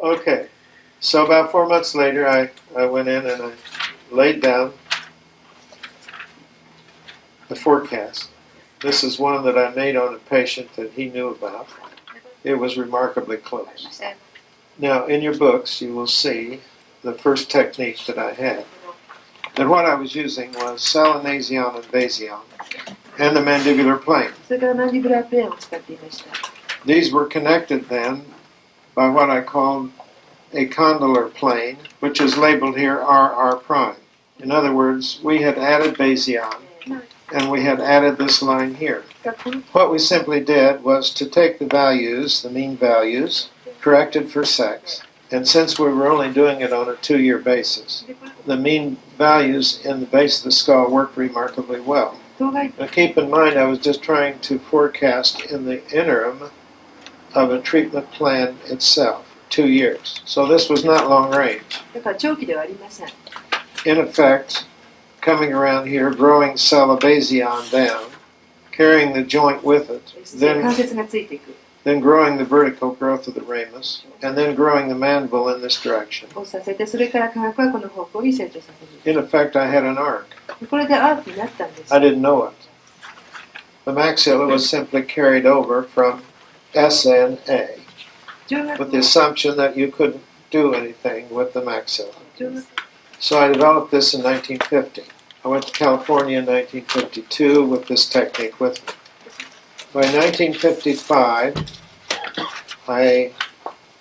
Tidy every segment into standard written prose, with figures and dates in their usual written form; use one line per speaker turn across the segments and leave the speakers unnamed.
Okay, so about 4 months later, I went in and I laid down the forecast. This is one that I made on a patient that he knew about. It was remarkably close. Now, in your books, you will see the first technique that I had. And what I was using was Salinasion and Basion and the mandibular plane. These were connected then by what I called a condylar plane, which is labeled here RR prime. In other words, we had added Basion and we had added this line here. What we simply did was to take the values, the mean values, corrected for sex, and since we were only doing it on a 2-year basis, the mean values in the base of the skull worked remarkably well. Now keep in mind, I was just trying to forecast in the interim of a treatment plan itself, 2 years. So this was not long range. In effect, coming around here, growing Basion down, carrying the joint with it, then growing the vertical growth of the ramus, and then growing the mandible in this direction. In effect, I had an arc. I didn't know it. The maxilla was simply carried over from SNA, with the assumption that you couldn't do anything with the maxilla. So I developed this in 1950. I went to California in 1952 with this technique with me. By 1955, I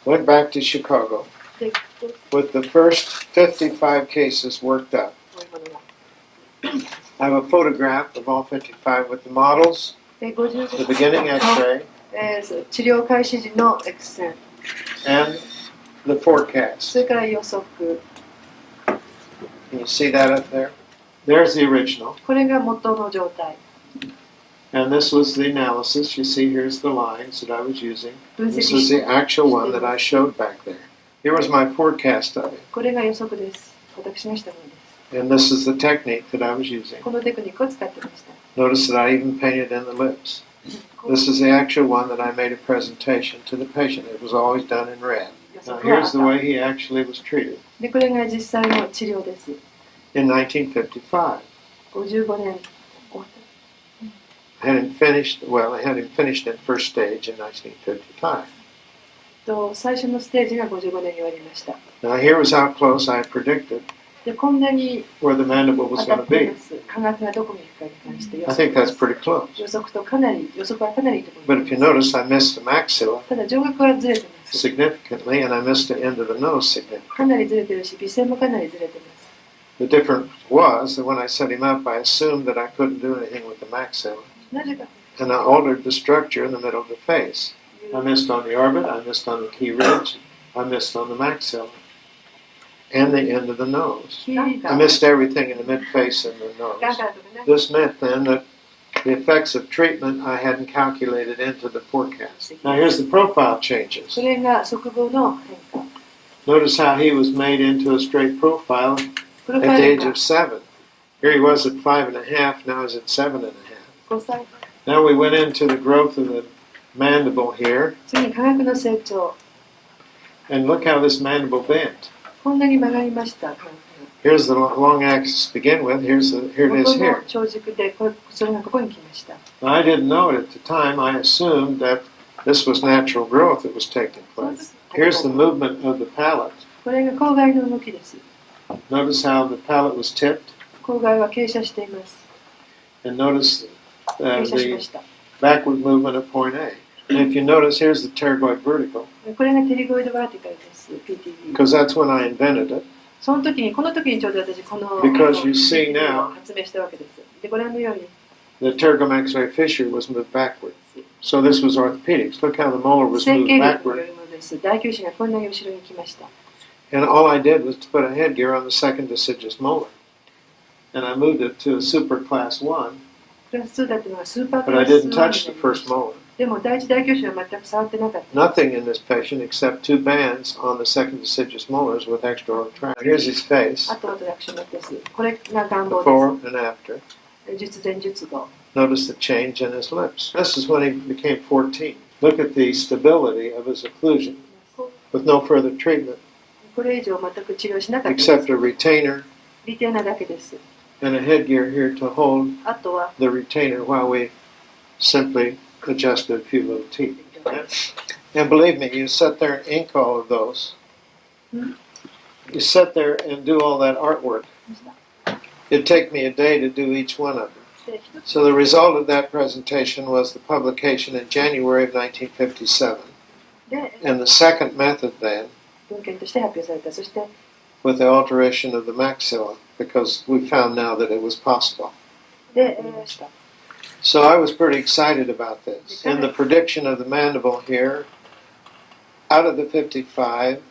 went back to Chicago with the first 55 cases worked up. I have a photograph of all 55 with the models, the beginning x-ray, and the forecast. Can you see that up there? There's the original. And this was the analysis. You see, here's the lines that I was using. This was the actual one that I showed back there. Here was my forecast of it. And this is the technique that I was using. Notice that I even painted in the lips. This is the actual one that I made a presentation to the patient. It was always done in red. Now here's the way he actually was treated. In 1955. I had him finished in first stage in 1955. Now here was how close I predicted where the mandible was going to be. I think that's pretty close. But if you notice, I missed the maxilla significantly, and I missed the end of the nose significantly. The difference was that when I set him up, I assumed that I couldn't do anything with the maxilla. And I altered the structure in the middle of the face. I missed on the orbit, I missed on the key ridge, I missed on the maxilla, and the end of the nose. I missed everything in the mid-face and the nose. This meant then that the effects of treatment I hadn't calculated into the forecast. Now here's the profile changes. Notice how he was made into a straight profile at the age of 7. Here he was at 5.5, now he's at 7.5. Now we went into the growth of the mandible here. And look how this mandible bent. Here's the long axis to begin with. Here it is here. Now, I didn't know it at the time. I assumed that this was natural growth that was taking place. Here's the movement of the palate. Notice how the palate was tipped. And notice the backward movement of point A. And if you notice, here's the pterygoid vertical. Because that's when I invented it. Because you see now, the pterygoid X-ray fissure was moved backward. So this was orthopedics. Look how the molar was moved backward. And all I did was to put a headgear on the second deciduous molar. And I moved it to a super class 1. But I didn't touch the first molar. Nothing in this patient except 2 bands on the second deciduous molars with extraoral tract. Here's his face, before and after. Notice the change in his lips. This is when he became 14. Look at the stability of his occlusion. with no further treatment
これ以上全く治療しなかったです。
except a retainer
リテーナーだけです。
and a headgear here to hold
あとは
the retainer while we simply adjusted a few little teeth. And believe me, you sit there and ink all of those. You sit there and do all that artwork. It'd take me a day to do each one of them. So the result of that presentation was the publication in January of 1957. And the second method then,
文献として発表された。そして
with the alteration of the maxilla, because we found now that it was possible.
で、
So I was pretty excited about this. In the prediction of the mandible here, out of the 55,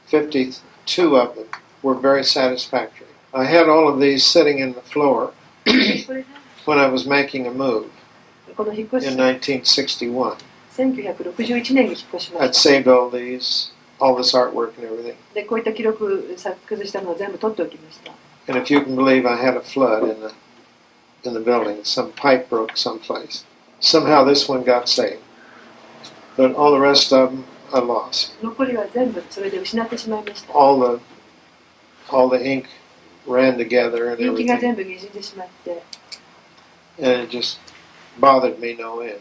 52 of them were very satisfactory. I had all of these sitting in the floor when I was making a move
この引っ越し
in 1961.
1961年に引っ越しま
I'd
した。
saved all this artwork and everything.
で、こういった記録、崩したのを全部取っておきました。
And if you can believe, I had a flood in the building. Some pipe broke someplace. Somehow this one got saved. But all the rest of them I lost.
残りは全部それで失ってしまいました。
All the ink ran together and
インキが
everything.
全部滲んでしまって、
And it just bothered me no end.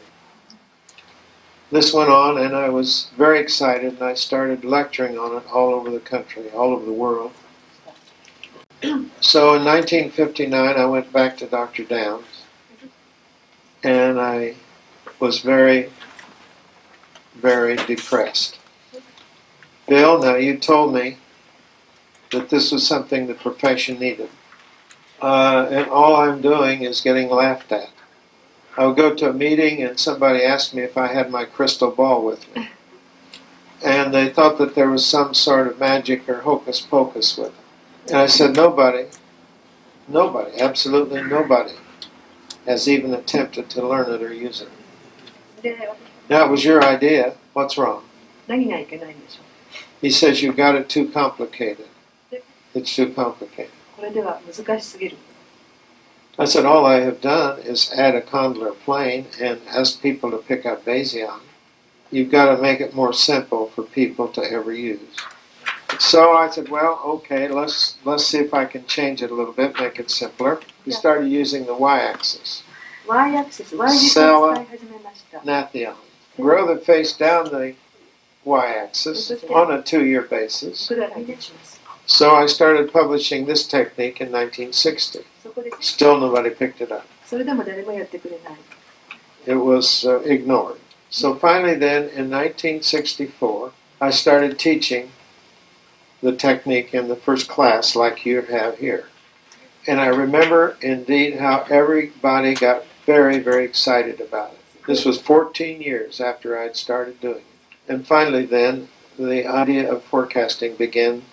This went on and I was very excited and I started lecturing on it all over the country, all over the world. So in 1959 I went back to Dr. Downs and I was very, very depressed. Bill, now you told me that this was something the profession needed. And all I'm doing is getting laughed at. I would go to a meeting and somebody asked me if I had my crystal ball with me. And they thought that there was some sort of magic or hocus pocus with it. And I said, nobody, absolutely nobody has even attempted to learn it or use it.
で、
Now, it was your idea. What's wrong?
何がいけないんでしょ
He says, you've got it too complicated. It's too complicated.
う。これでは難しすぎる。
I said, all I have done is add a condylar plane and ask people to pick up Bayesian. You've got to make it more simple for people to ever use. So I said, well, okay, let's see if I can change it a little bit, make it simpler. We started using the y-axis.
Y アクセス、Y 軸を使い始めました。
Nathion. Grow the face down the y-axis on a 2-year basis.
それを配列します。
So I started publishing this technique in 1960.
そこで、
Still nobody picked it up.
それでも誰もやってくれない。
It was ignored. So finally then, in 1964, I started teaching the technique in the first class like you have here. And I remember indeed how everybody got very, very excited about it. This was 14 years after I'd started doing it. And finally then, the idea of forecasting began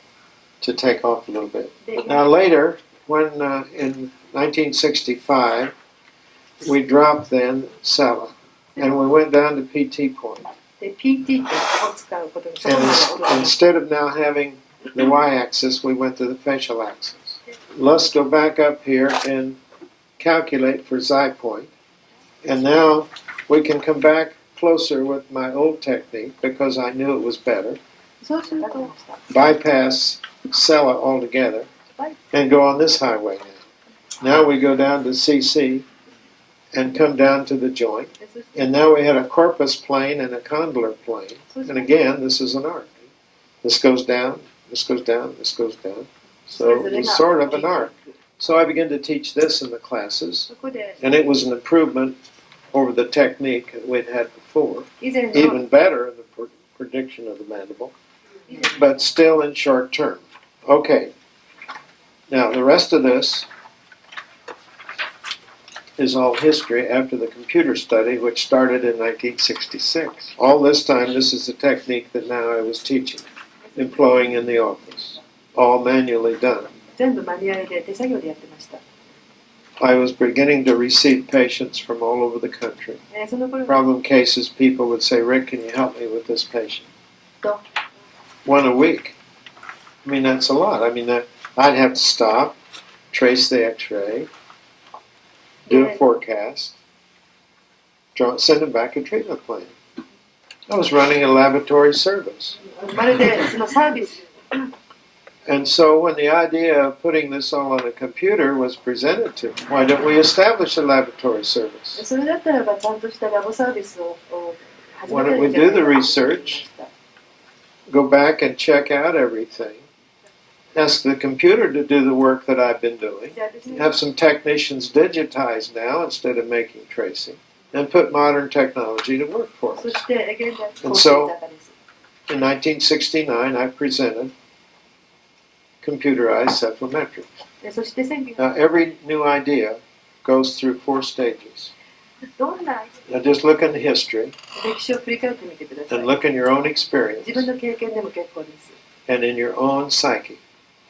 to take off a little bit. Now later, when in 1965, we dropped then Sella, and we went down to PT point.
で、PT を使うことに、そ
And
こまで驚きました。
instead of now having the y-axis, we went to the facial axis. Let's go back up here and calculate for xi point. And now we can come back closer with my old technique because I knew it was better.
そうすると、
Bypass Sella altogether and go on this highway now. Now we go down to CC and come down to the joint. And now we had a corpus plane and a condylar plane. And again, this is an arc. This goes down, this goes down, this goes down. So it's sort of an arc. So I began to teach this in the classes.
そこで、
And it was an improvement over the technique that we'd had before.
以前の
Even better in the prediction of the mandible. But still in short term. Okay. Now the rest of this is all history after the computer study, which started in 1966. All this time, this is the technique that now I was teaching, employing in the office, all manually done.
全部マニュアルで手作業でやってました。
I was beginning to receive patients from all over the country.
その頃
Problem cases, people would say, Rick, can you help me with this patient?
と、
One a week. I mean, that's a lot. I mean, I'd have to stop, trace the x-ray, do a forecast, send them back a treatment plan. I was running a laboratory service.
まるでそのサービス。
And so when the idea of putting this all on a computer was presented to me, why don't we establish a laboratory service?
それだったらばちゃんとしたラボサービスを始
Why
めた
don't
らいい
we
んじゃない
do
か
the
と思いま
research,
した。
go back and check out everything, ask the computer to do the work that I've been doing,
じゃあ私ね
have some technicians digitize now instead of making tracing, and put modern technology to work for
そ
us.
して現在
And
こうしてい
so-
たかです。
In 1969, I presented computerized cephalometrics.
でそして1900
Now, every new idea goes through 4 stages.
どんな
Now, just look in the history
歴史を振り返ってみてください。
and look in your own
自
experience
分の経験でも結構です。
and in your own psyche.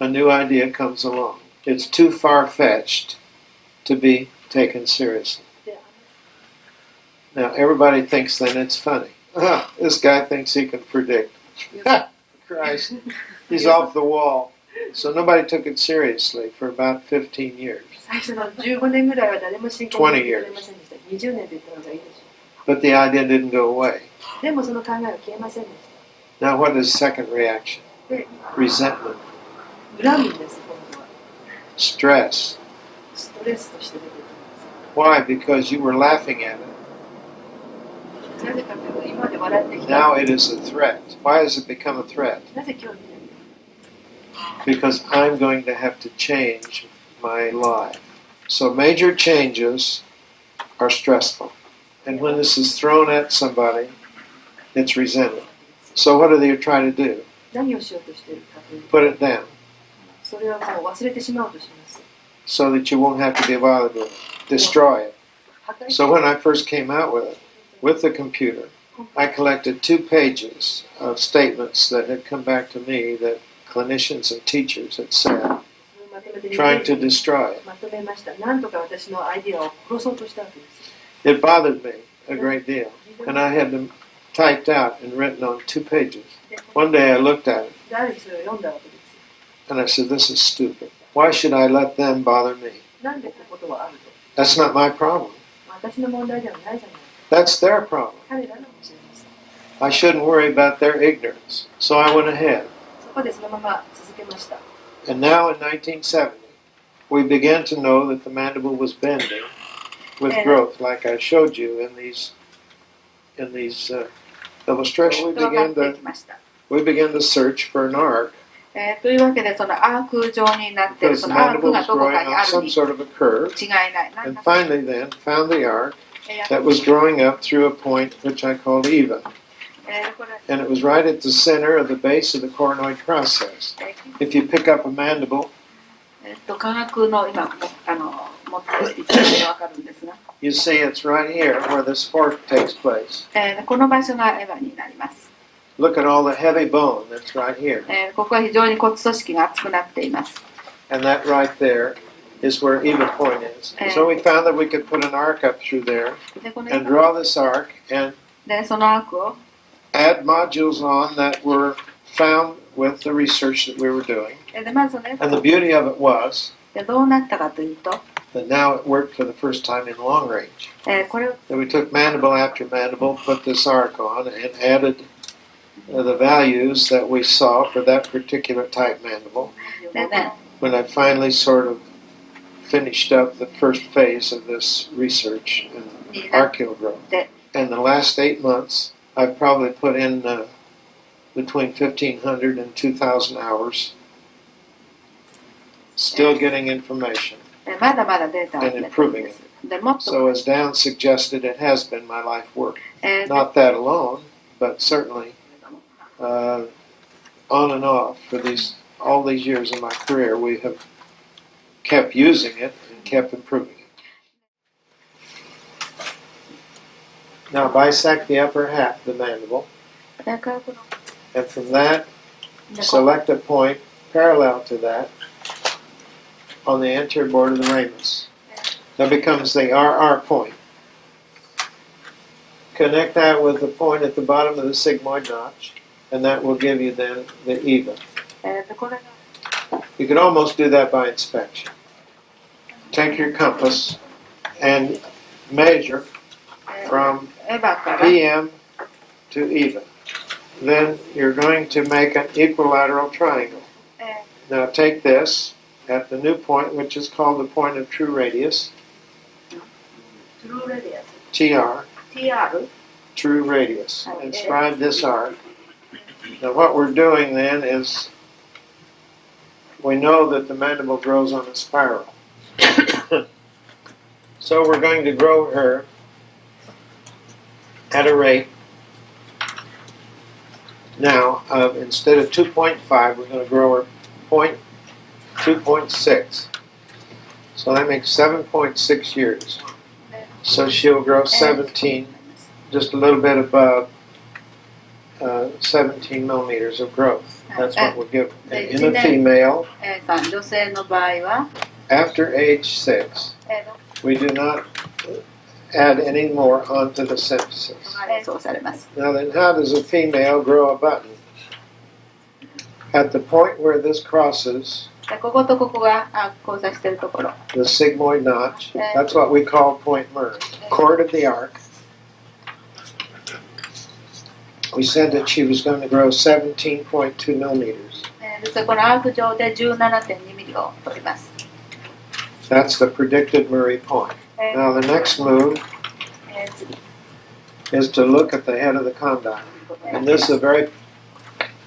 A new idea comes along. It's too far-fetched to be taken seriously.
で
Now, everybody thinks then it's funny. Ah, this guy thinks he can predict. Christ, he's off the wall. So nobody took it seriously for about 15 years.
最初の15年ぐらいは誰も真剣に受け取れませんでした。20年で言った方がいいでしょ
But the idea didn't go away.
う。でもその考えは消えませんでし
Now, what is second reaction?
た。で、
Resentment,
恨みです、今度は。
stress.
ストレスとして出てきま
Why? Because you were laughing at it.
す。なぜかというと、今まで笑ってき
Now
た。
it is a threat. Why has it become a threat?
なぜ今日
Because I'm going to have to change my life. So major changes are stressful. And when this is thrown at somebody, it's resented. So what do they try to do?
何をしようとしているかというと、
Put it down
それはもう忘れてしまおうとします。
so that you won't have to be bothered with it. Destroy it.
破壊
So when I first came out with it, with the computer, I collected 2 pages of statements that had come back to me that clinicians and teachers had said,
まとめて
trying to destroy it.
まとめました。なんとか私のアイディアを殺そうとしたわけです。
It bothered me a great deal. And I had them typed out and written on 2 pages. One day I looked at it
である日それを読んだわけです。
and I said, this is stupid. Why should I let them bother me?
なんでこういうことはあると。
That's not my problem.
私の問題ではないじゃない。
That's their problem.
彼らの問題です。
I shouldn't worry about their ignorance. So I went ahead.
そこでそのまま続けました。
And now in 1970, we began to know that the mandible was bending with growth, like I showed you in these illustrations.
分かってきました。
We began to search for an arc
というわけで、そのアーク状になっている、
because
そ
the
のアーク
mandible
が
was
どこ
growing
かに
on
ある
some
に
sort of a curve.
違いない。なん
And
だか
finally then found the arc
や
that was growing up through a point which I called Eva.
これ
And it was right at the center of the base of the coronoid process. If you pick up a mandible,
科学の今持っていただいてわかるんですが、
you see it's right here where this fork takes place.
この場所がエヴァになります。
Look at all the heavy bone that's right here.
ここは非常に骨組織が厚くなっています。
And that right there is where Eva point is. So we found that we could put an arc up through there
で、この
and draw this arc and
でそのアークを
add modules on that were found with the research that we were doing.
でまずね、
And the beauty of it was
でどうなったかというと、
that now it worked for the first time in long range.
これを
That we took mandible after mandible, put this arc on, and added the values that we saw for that particular type mandible.
でね、
When I finally sort of finished up the first phase of this research in archaeal growth. In the last 8 months, I've probably put in between 1,500 and 2,000 hours, still getting information.
まだまだデータを集めてるんです。でもっと、
So as Dan suggested, it has been my life work. Not that alone, but certainly on and off for all these years in my career, we have kept using it and kept improving it. Now bisect the upper half of the mandible,
だからこの
and from that, select a point parallel to that on the anterior border of the ramus. That becomes the RR point. Connect that with the point at the bottom of the sigmoid notch, and that will give you then the Eva.
これが
You could almost do that by inspection. Take your compass and measure from
エヴァから
PM to even. Then you're going to make an equilateral triangle. Now take this at the new point, which is called the point of true radius.
True radius.
TR.
TR.
True radius. Inscribe this arc. Now what we're doing then is we know that the mandible grows on a spiral. So we're going to grow her at a rate now of, instead of 2.5, we're going to grow her 2.6. So that makes 7.6 years. So she'll grow 17, just a little bit above 17 millimeters of growth. That's what we're given. And in a female, after age 6, we do not add any more onto the symphysis. Now then, how does a female grow a button? At the point where this crosses the sigmoid notch, that's what we call point Murray. Chord of the arc. We said that she was going to grow 17.2 millimeters. That's the predicted Murray point. Now the next move is to look at the head of the condyle. And this is a very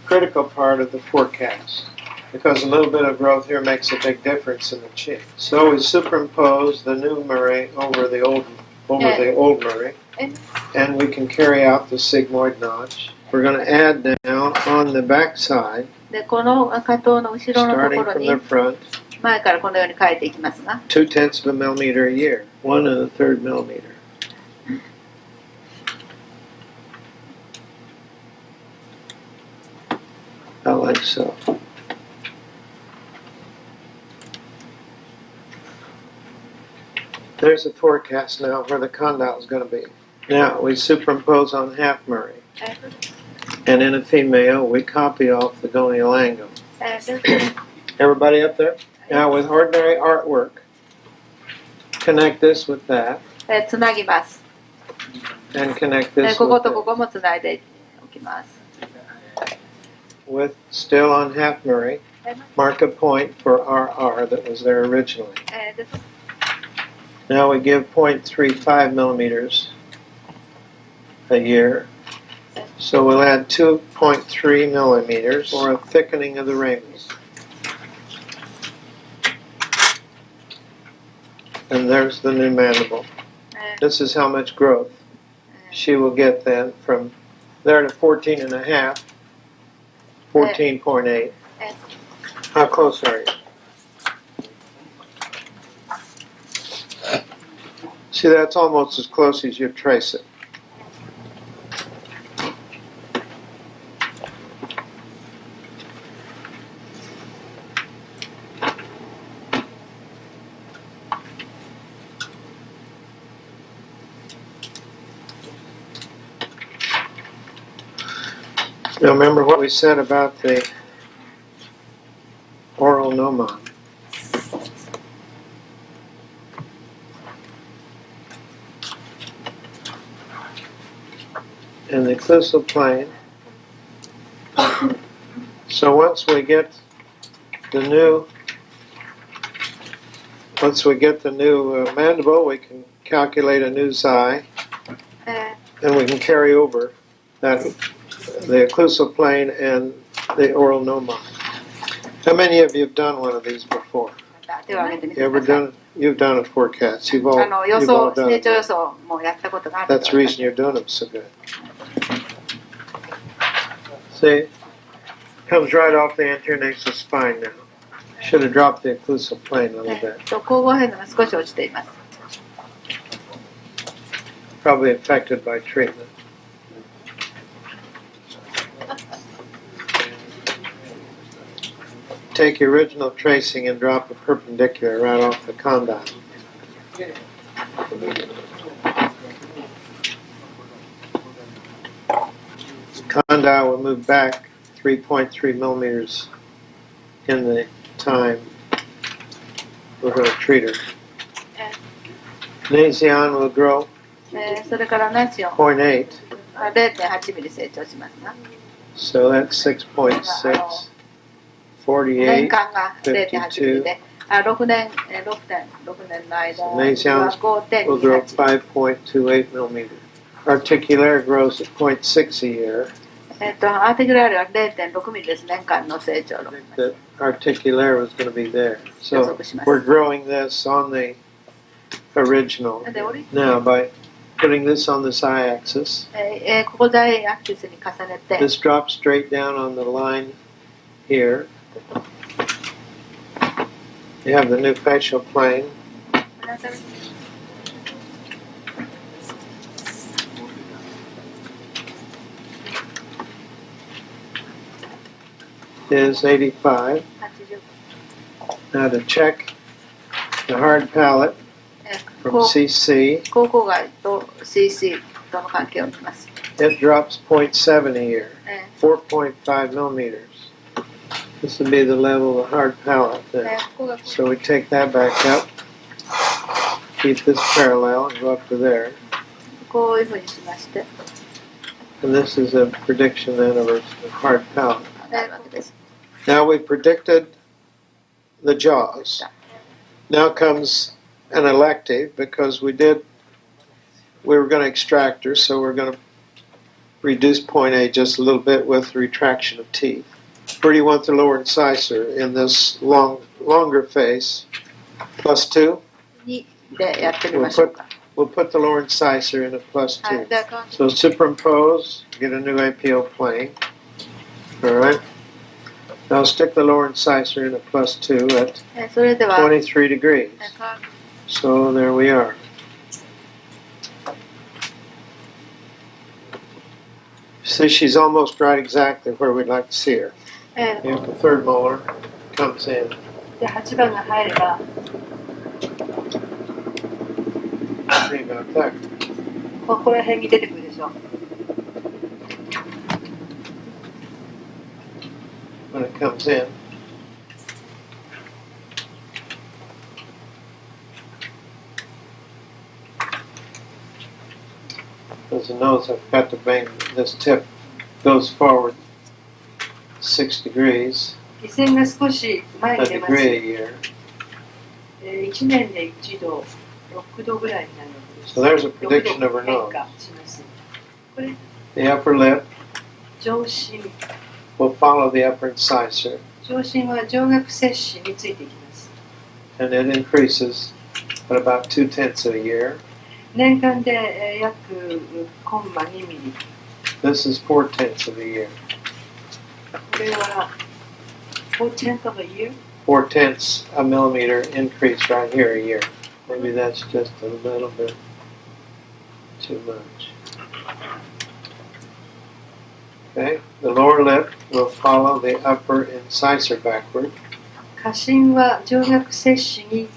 critical part of the forecast, because a little bit of growth here makes a big difference in the chin. So we superimpose the new Murray over the old Murray, and we can carry out the sigmoid notch. We're going to add down on the back side, starting from the front, 2/10 of a millimeter a year, 1 1/3 millimeter. Like so. There's a forecast now where the condyle is going to be. Now we superimpose on half Murray. And in a female, we copy off the gonial angle. Everybody up there? Now with ordinary artwork, connect this with that. And connect this with that. With still on half Murray, mark a point for RR that was there originally. Now we give 0.35 millimeters a year. So we'll add 2.3 millimeters for a thickening of the ramus. And there's the new mandible. This is how much growth she will get then from there to 14.5. 14.8. How close are you? See, that's almost as close as you trace it. Now remember what we said about the oral gnomon. And the occlusal plane. So once we get the new mandible, we can calculate a new xi, and we can carry over that the occlusal plane and the oral gnomon. How many of you have done one of these before? You ever done it? You've done a forecast. You've all done it. That's the reason you're doing them so good. See? Comes right off the anterior nasal spine now. Should have dropped the occlusal plane a little bit. Probably affected by treatment. Take your original tracing and drop a perpendicular right off the condyle. Condyle will move back 3.3 millimeters in the time we're going to treat her. Nasion will grow 0.8.
0.8ミリ成長しますな。
So that's 6.6,
年
48,
間が 0.8 ミリで、6年の間は
Maysons will grow
5.28。5.28
millimeters. Articulaire grows at 0.6 a year.
アーティクラールは 0.6 ミリです、年間の成長
I
の。
think that articulaire was going to be there. So we're growing this on the original. Now by putting this on this y-axis,
ここ大アクシスに重ねて、
this drops straight down on the line here. You have the new facial plane. Is 85. Now to check the hard palate from CC,
口腔外と CC との関係を見ます。
it drops 0.7 a year, 4.5 millimeters. This would be the level of the hard palate. So we take that back up, keep this parallel and go up to there.
こういうふうにしまして、
And this is a prediction then of a hard palate.
なるわけです。
Now we predicted the jaws. Now comes an elective because we were going to extract her, so we're going to reduce point A just a little bit with retraction of teeth. Where do you want the lower incisor in this longer face? +2?
2でやってみましょうか。
We'll put the lower incisor in a +2. So superimpose, get a new APO plane. All right. Now stick the lower incisor in a +2 at
それでは
23 degrees. So there we are. See, she's almost right exactly where we'd like to see her. If the third molar comes in.
で8番が入れば、
See about that.
ここら辺に出てくるでしょう。
When it comes in. As the nose, I've got to bang this tip goes forward 6 degrees,
目線が少し前
a
に出ます。
degree a year.
1年で1度、6度ぐらいになるわけです。
So there's a
6
prediction
度
of her
変
nose.
化します。これ、
The upper lip
上心。
will follow the upper incisor,
上心は上顎接歯についていきます。
and it increases at about 2/10 of a year.
年間で約コンマ2ミリ。
This is 4/10 of a year.
これは 4/10 of a year?
4/10 a millimeter increase right here a year. Maybe that's just a little bit too much. Okay, the lower lip will follow the upper incisor backward.
下心は上顎接歯に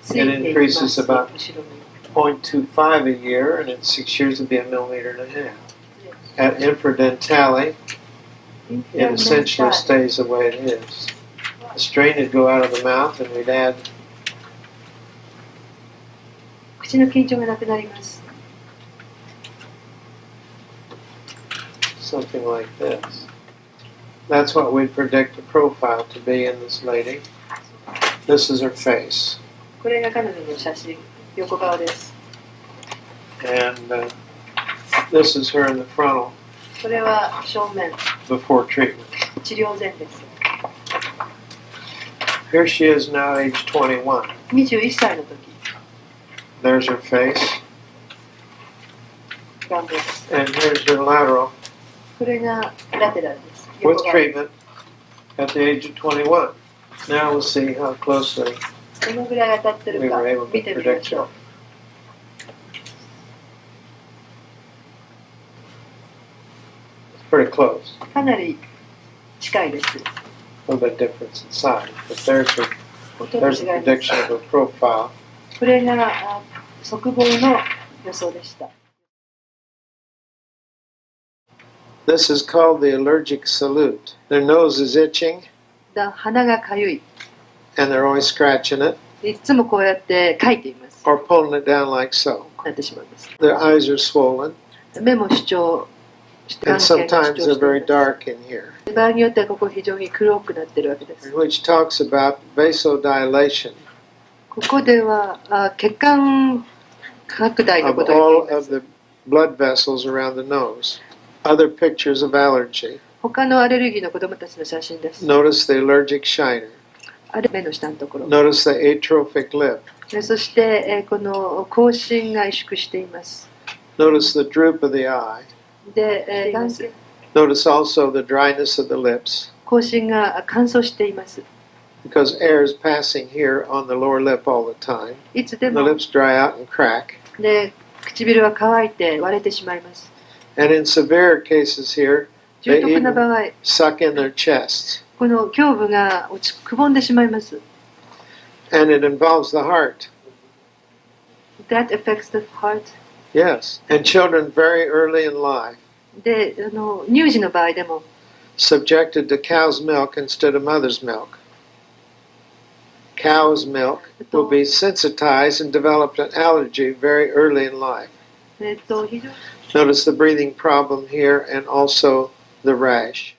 ついていき
It
ます。
increases about
後ろに。
0.25 a year, and in 6 years it'll be 1.5 millimeters. At infradentale, it essentially stays the way it is. The strain would go out of the mouth, and we'd add
口の緊張がなくなります。
something like this. That's what we'd predict the profile to be in this lady. This is her face.
これが彼女の写真、横顔です。
And this is her in the frontal
これは正面、
before treatment.
治療前です。
Here she is now, age 21.
21歳の時、
There's her face.
顔です。
And here's her lateral
これがラテラルです。
with
横顔。
treatment at the age of 21. Now we'll see how closely
どのぐらい当たってる
we
か
were able to
見てみま
predict
しょ
her.
う。
Pretty close.
かなり近いです。
A little bit difference in size. But there's
ほとん
a
ど違います
prediction of her profile.
これが側房の予想でした。
This is called the allergic salute. Their nose is itching,
鼻がかゆい。
and they're always scratching it
いつもこうやって書いています。
or pulling it down like so.
なってしまいます。
Their eyes are swollen,
目も主張
And sometimes they're very dark in here,
場合によってはここ非常に黒くなってるわけです。
which talks about vasodilation
ここでは血管拡大の
of
ことを言
all
いま
of
す。
the blood vessels around the nose. Other pictures of allergy.
他のアレルギーの子供たちの写真です。
Notice the allergic shiner.
目の下のところ。
Notice the atrophic lip.
そして、この口唇が萎縮しています。
Notice the droop of the eye.
で、
Notice also the dryness of the lips,
口唇が乾燥しています。
because air is passing here on the lower lip all the time.
いつ
The
でも
lips dry out and crack.
で唇は乾いて割れてしまいます。
And in severe cases here,
重
they
篤な場
even
合、
suck in their chests.
この胸部がくぼんでしまいます。
And it involves the heart.
That affects the heart.
Yes. And children very early in life,
で、乳児の場合でも
subjected to cow's milk instead of mother's milk. Cow's milk will be sensitized and develop an allergy very early in life.
非常に
Notice the breathing problem here and also the rash.